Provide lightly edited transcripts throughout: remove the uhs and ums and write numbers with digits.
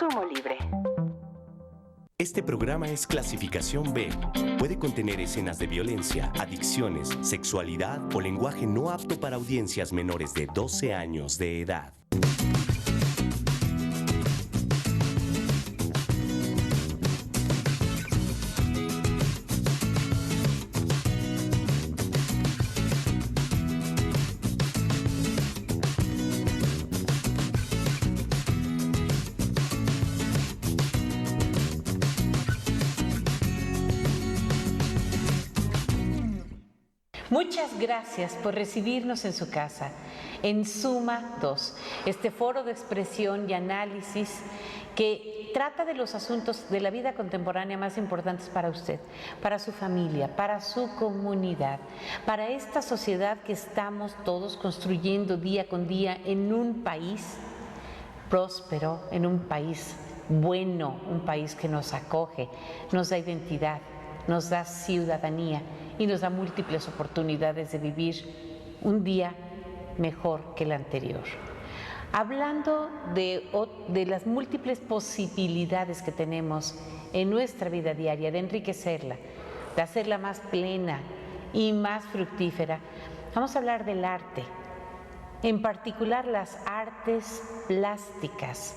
consumo libre. Este programa es clasificación B. Puede contener escenas de violencia, adicciones, sexualidad o lenguaje no apto para audiencias menores de 12 años de edad. Muchas gracias por recibirnos en su casa, en Suma 2, este foro de expresión y análisis que trata de los asuntos de la vida contemporánea más importantes para usted, para su familia, para su comunidad, para esta sociedad que estamos todos construyendo día con día en un país próspero, en un país bueno, un país que nos acoge, nos da identidad, nos da ciudadanía y nos da múltiples oportunidades de vivir un día mejor que el anterior. Hablando de las múltiples posibilidades que tenemos en nuestra vida diaria de enriquecerla, de hacerla más plena y más fructífera, vamos a hablar del arte, en particular las artes plásticas.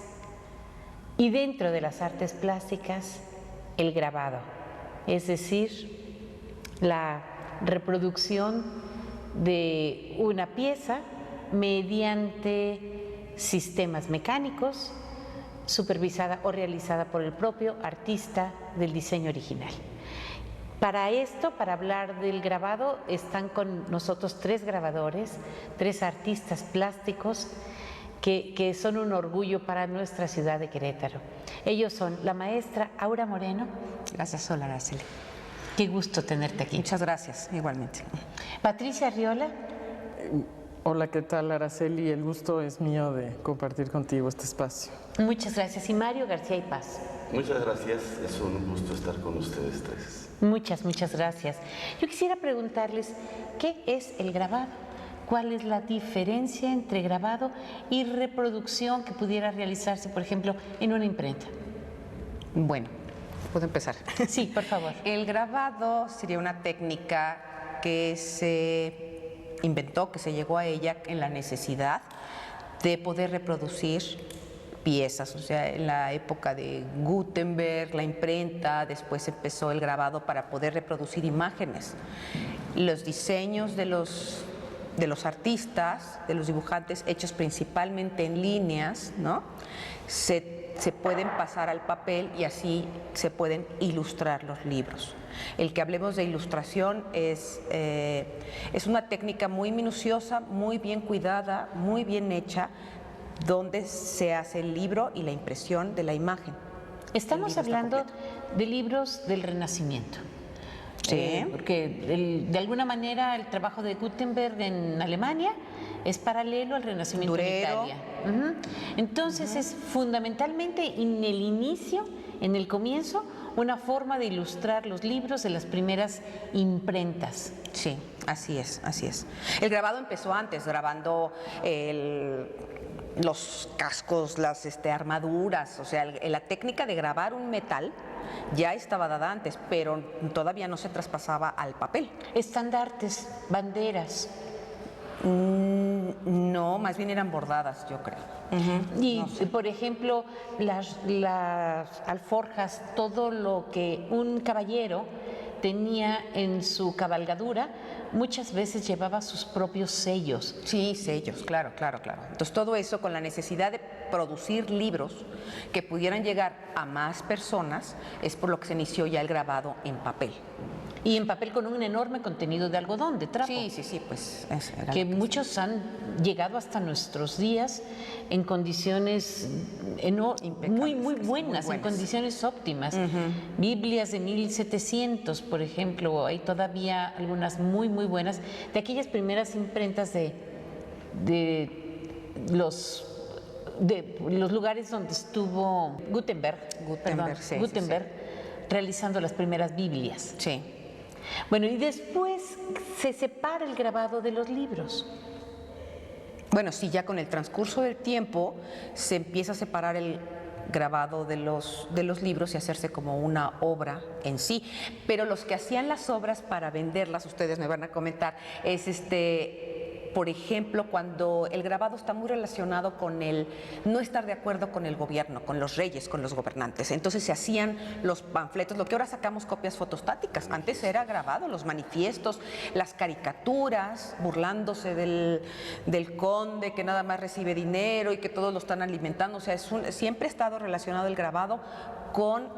Y dentro de las artes plásticas, el grabado, es decir, la reproducción de una pieza mediante sistemas mecánicos, supervisada o realizada por el propio artista del diseño original. Para esto, para hablar del grabado, están con nosotros 3 grabadores, 3 artistas plásticos que son un orgullo para nuestra ciudad de Querétaro. Ellos son la maestra Aura Moreno. Gracias, hola, Araceli. Qué gusto tenerte aquí. Muchas gracias, igualmente. Patricia Arriola. Hola, ¿qué tal, Araceli? El gusto es mío de compartir contigo este espacio. Muchas gracias. Y Mario García y Paz. Muchas gracias, es un gusto estar con ustedes 3. Muchas gracias. Yo quisiera preguntarles, ¿qué es el grabado? ¿Cuál es la diferencia entre grabado y reproducción que pudiera realizarse, por ejemplo, en una imprenta? Bueno, ¿puedo empezar? Sí, por favor. El grabado sería una técnica que se inventó, que se llegó a ella en la necesidad de poder reproducir piezas, o sea, en la época de Gutenberg, la imprenta, después empezó el grabado para poder reproducir imágenes. Los diseños de los artistas, de los dibujantes, hechos principalmente en líneas, ¿no? Se pueden pasar al papel y así se pueden ilustrar los libros. El que hablemos de ilustración es una técnica muy minuciosa, muy bien cuidada, muy bien hecha, donde se hace el libro y la impresión de la imagen. Estamos hablando de libros del Renacimiento. Sí. Porque de alguna manera el trabajo de Gutenberg en Alemania es paralelo al Renacimiento en Italia. Entonces es fundamentalmente en el inicio, en el comienzo, una forma de ilustrar los libros de las primeras imprentas. Sí, así es, así es. El grabado empezó antes, grabando los cascos, las armaduras, o sea, la técnica de grabar un metal ya estaba dada antes, pero todavía no se traspasaba al papel. Estandartes, banderas. No, más bien eran bordadas, yo creo. Y, no sé. Por ejemplo, las alforjas, todo lo que un caballero tenía en su cabalgadura, muchas veces llevaba sus propios sellos. Sí, sellos, claro. Entonces todo eso con la necesidad de producir libros que pudieran llegar a más personas, es por lo que se inició ya el grabado en papel. Y en papel con un enorme contenido de algodón, de trapo. Sí, pues que muchos han llegado hasta nuestros días en condiciones muy buenas, en condiciones óptimas. Biblias de 1700, por ejemplo, hay todavía algunas muy buenas, de aquellas primeras imprentas de los lugares donde estuvo Gutenberg, realizando las primeras Biblias. Sí. Bueno, y después se separa el grabado de los libros. Bueno, sí, ya con el transcurso del tiempo se empieza a separar grabado de los libros y hacerse como una obra en sí. Pero los que hacían las obras para venderlas, ustedes me van a comentar, es por ejemplo, cuando el grabado está muy relacionado con el no estar de acuerdo con el gobierno, con los reyes, con los gobernantes. Entonces se hacían los panfletos, lo que ahora sacamos copias fotostáticas. Antes era grabado, los manifiestos, las caricaturas, burlándose del conde que nada más recibe dinero y que todos lo están alimentando. O sea, siempre ha estado relacionado el grabado con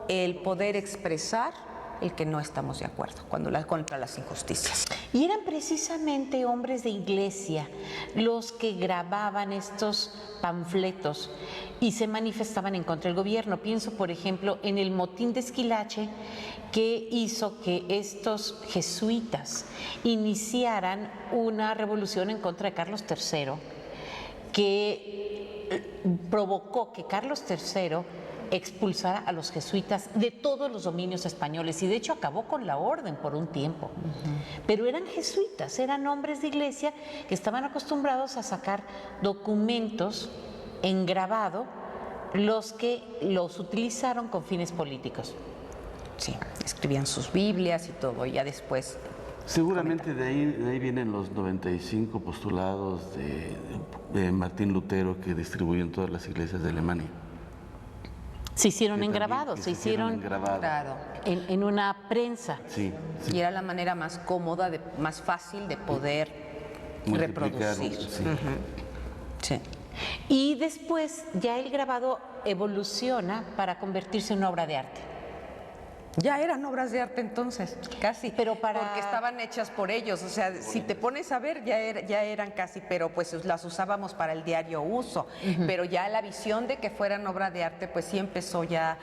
el poder expresar el que no estamos de acuerdo contra las injusticias. Y eran precisamente hombres de iglesia los que grababan estos panfletos y se manifestaban en contra del gobierno. Pienso, por ejemplo, en el motín de Esquilache, que hizo que estos jesuitas iniciaran una revolución en contra de Carlos III, que provocó que Carlos III expulsara a los jesuitas de todos los dominios españoles y de hecho acabó con la orden por un tiempo. Pero eran jesuitas, eran hombres de iglesia que estaban acostumbrados a sacar documentos en grabado, los que los utilizaron con fines políticos. Sí, escribían sus Biblias y todo, y ya después... Seguramente de ahí vienen los 95 postulados de Martín Lutero que distribuyó en todas las iglesias de Alemania. Se hicieron en grabado, se hicieron Claro. en una prensa. Sí, sí. Y era la manera más cómoda, más fácil de poder reproducir. Sí. Sí. Y después ya el grabado evoluciona para convertirse en una obra de arte. Ya eran obras de arte entonces, casi. Pero porque estaban hechas por ellos, o sea, si te pones a ver, ya eran casi, pero pues las usábamos para el diario uso. Pero ya la visión de que fueran obra de arte, pues sí empezó ya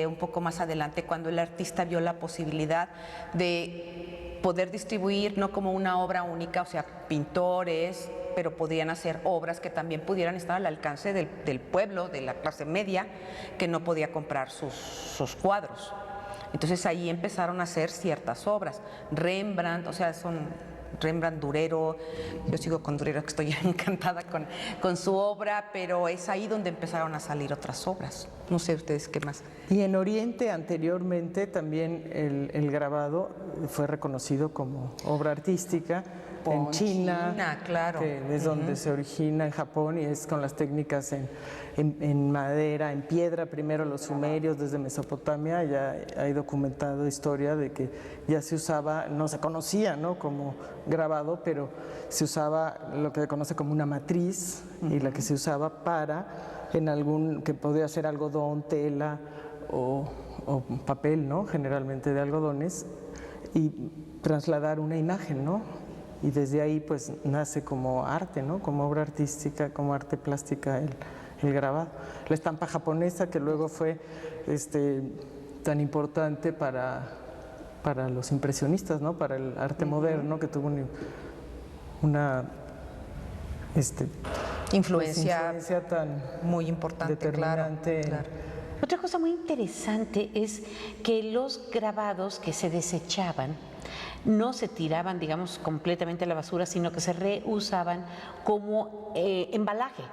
un poco más adelante, cuando el artista vio la posibilidad de poder distribuir, no como una obra única, o sea, pintores, pero podían hacer obras que también pudieran estar al alcance del pueblo, de la clase media, que no podía comprar sus cuadros. Entonces ahí empezaron a hacer ciertas obras. Rembrandt, o sea, Rembrandt, Durero, yo sigo con Durero, que estoy encantada con su obra, pero es ahí donde empezaron a salir otras obras. No sé ustedes qué más. Y en Oriente anteriormente también el grabado fue reconocido como obra artística. En China, claro. Que es donde se origina, en Japón, y es con las técnicas en madera, en piedra, primero los sumerios desde Mesopotamia. Ya hay documentado historia de que ya se usaba, no se conocía, ¿no?, como grabado, pero se usaba lo que se conoce como una matriz, y la que se usaba para, que podía ser algodón, tela o papel, ¿no?, generalmente de algodones, y trasladar una imagen, ¿no? Y desde ahí pues nace como arte, ¿no?, como obra artística, como arte plástica el grabado. La estampa japonesa, que luego fue tan importante para los impresionistas, ¿no?, para el arte moderno, que tuvo una influencia tan muy importante, determinante. Claro. Otra cosa muy interesante es que los grabados que se desechaban no se tiraban, digamos, completamente a la basura, sino que se reusaban como embalaje.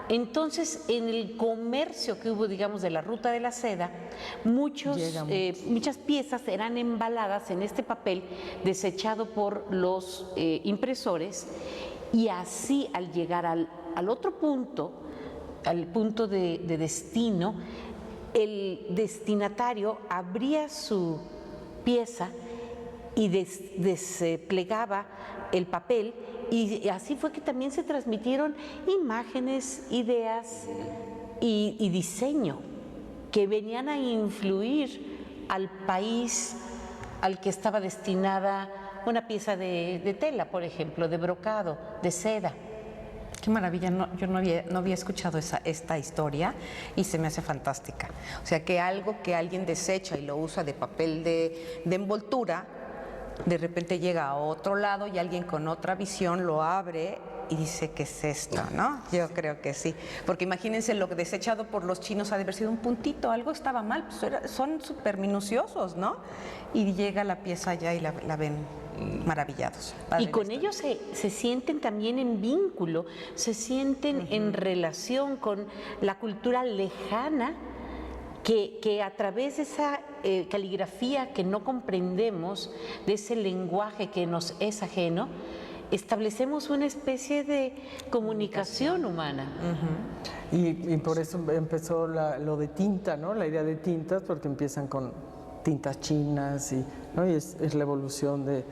Entonces, en el comercio que hubo, digamos, de la ruta de la seda, muchas piezas eran embaladas en este papel desechado por los impresores, y así al llegar al otro punto, al punto de destino, el destinatario abría su pieza y desplegaba el papel, y así fue que también se transmitieron imágenes, ideas y diseño que venían a influir al país al que estaba destinada una pieza de tela, por ejemplo, de brocado, de seda. Qué maravilla, yo no había escuchado esta historia y se me hace fantástica. O sea, que algo que alguien desecha y lo usa de papel de envoltura, de repente llega a otro lado y alguien con otra visión lo abre y dice, ¿qué es esto? ¿No? Yo creo que sí. Porque imagínense, lo que desechado por los chinos ha de haber sido un puntito, algo estaba mal, pues son súper minuciosos, ¿no? Y llega la pieza allá y la ven maravillados. Y con ellos se sienten también en vínculo, se sienten en relación con la cultura lejana que a través de esa caligrafía que no comprendemos, de ese lenguaje que nos es ajeno, establecemos una especie de comunicación humana. Y por eso empezó lo de tinta, ¿no? La idea de tintas, porque empiezan con tintas chinas, ¿no? Y es la evolución de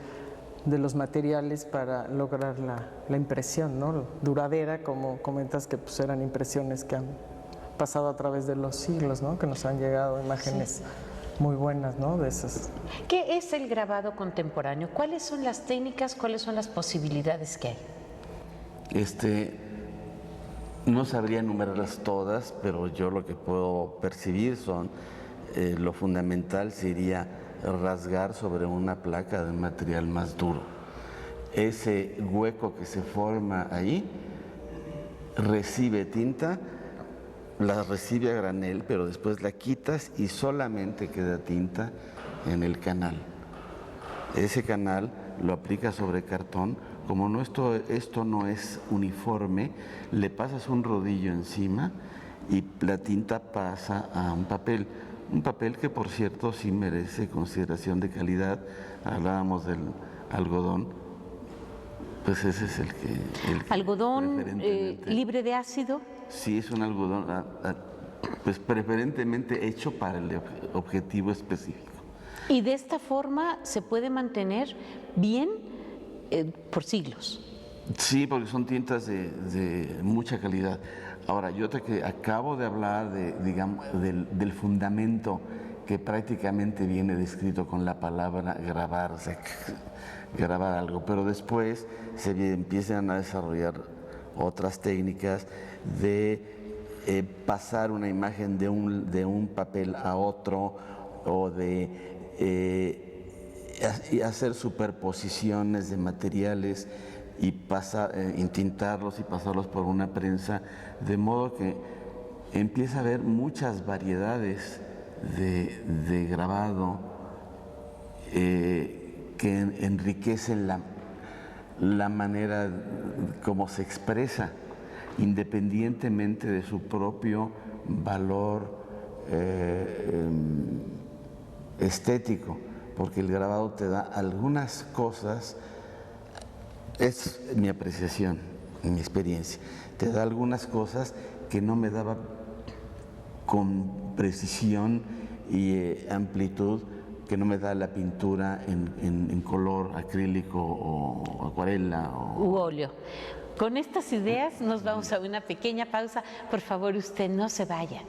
los materiales para lograr la impresión, ¿no? Duradera, como comentas, que pues eran impresiones que han pasado a través de los siglos, ¿no? Que nos han llegado imágenes muy buenas, ¿no? De esas. ¿Qué es el grabado contemporáneo? ¿Cuáles son las técnicas, cuáles son las posibilidades que hay? No sabría enumerarlas todas, pero yo lo que puedo percibir son, lo fundamental sería rasgar sobre una placa de material más duro. Ese hueco que se forma ahí recibe tinta, la recibe a granel, pero después la quitas y solamente queda tinta en el canal. Ese canal lo aplicas sobre cartón. Como esto no es uniforme, le pasas un rodillo encima y la tinta pasa a un papel que, por cierto, sí merece consideración de calidad. Hablábamos del algodón, pues ese es el que ¿Algodón libre de ácido? Sí, es un algodón, pues preferentemente hecho para el objetivo específico. Y de esta forma se puede mantener bien por siglos. Sí, porque son tintas de mucha calidad. Ahora, yo acabo de hablar del fundamento que prácticamente viene descrito con la palabra grabar, o sea, grabar algo, pero después se empiezan a desarrollar otras técnicas de pasar una imagen de un papel a otro, o y hacer superposiciones de materiales y entintarlos y pasarlos por una prensa, de modo que empieza a haber muchas variedades de grabado que enriquecen la manera como se expresa, independientemente de su propio valor estético, porque el grabado te da algunas cosas, es mi apreciación, mi experiencia, te da algunas cosas que no me daba con precisión y amplitud, que no me da la pintura en color acrílico o acuarela u óleo. Con estas ideas nos vamos a una pequeña pausa. Por favor, usted no se vaya.